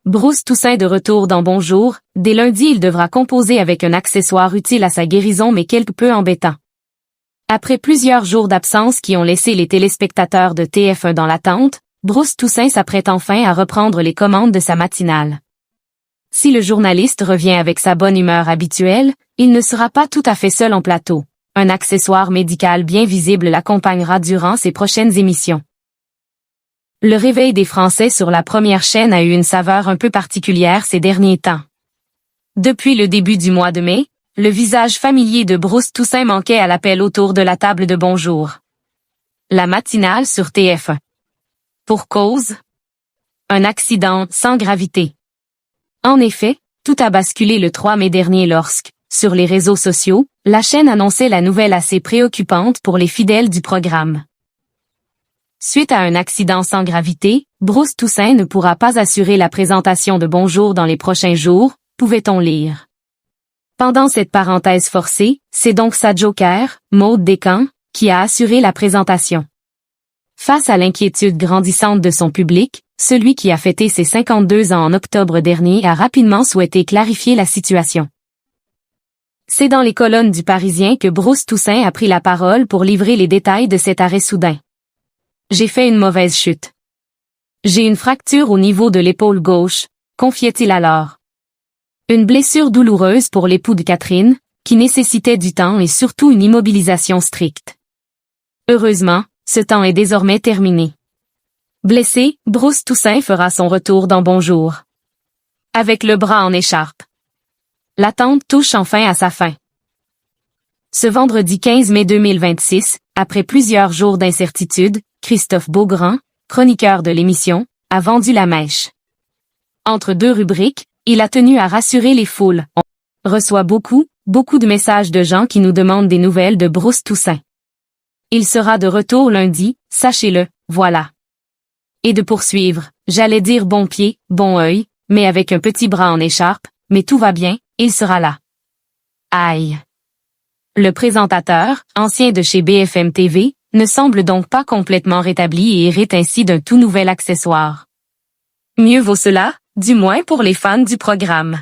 Bruce Toussaint de retour dans Bonjour. Dès lundi, il devra composer avec un accessoire utile à sa guérison mais quelque peu embêtant. Après plusieurs jours d'absence qui ont laissé les téléspectateurs de TF1 dans l'attente, Bruce Toussaint s'apprête enfin à reprendre les commandes de sa matinale. Si le journaliste revient avec sa bonne humeur habituelle, il ne sera pas tout à fait seul en plateau. Un accessoire médical bien visible l'accompagnera durant ses prochaines émissions. Le réveil des Français sur la première chaîne a eu une saveur un peu particulière ces derniers temps. Depuis le début du mois de mai, le visage familier de Bruce Toussaint manquait à l'appel autour de la table de Bonjour. La matinale sur TF1. Pour cause? Un accident sans gravité. En effet, tout a basculé le 3 mai dernier lorsque, sur les réseaux sociaux, la chaîne annonçait la nouvelle assez préoccupante pour les fidèles du programme. Suite à un accident sans gravité, Bruce Toussaint ne pourra pas assurer la présentation de Bonjour dans les prochains jours, pouvait-on lire. Pendant cette parenthèse forcée, c'est donc sa joker, Maude Descamps, qui a assuré la présentation. Face à l'inquiétude grandissante de son public, celui qui a fêté ses 52 ans en octobre dernier a rapidement souhaité clarifier la situation. C'est dans les colonnes du Parisien que Bruce Toussaint a pris la parole pour livrer les détails de cet arrêt soudain. J'ai fait une mauvaise chute. J'ai une fracture au niveau de l'épaule gauche, confiait-il alors. Une blessure douloureuse pour l'époux de Catherine, qui nécessitait du temps et surtout une immobilisation stricte. Heureusement, ce temps est désormais terminé. Blessé, Bruce Toussaint fera son retour dans Bonjour. Avec le bras en écharpe. L'attente touche enfin à sa fin. Ce vendredi 15 mai 2026, après plusieurs jours d'incertitude, Christophe Beaugrand, chroniqueur de l'émission, a vendu la mèche. Entre deux rubriques, il a tenu à rassurer les foules. On reçoit beaucoup de messages de gens qui nous demandent des nouvelles de Bruce Toussaint. Il sera de retour lundi, sachez-le, voilà. Et de poursuivre, j'allais dire bon pied, bon œil, mais avec un petit bras en écharpe, mais tout va bien, il sera là. Aïe. Le présentateur, ancien de chez BFM TV, ne semble donc pas complètement rétabli et hérite ainsi d'un tout nouvel accessoire. Mieux vaut cela, du moins pour les fans du programme.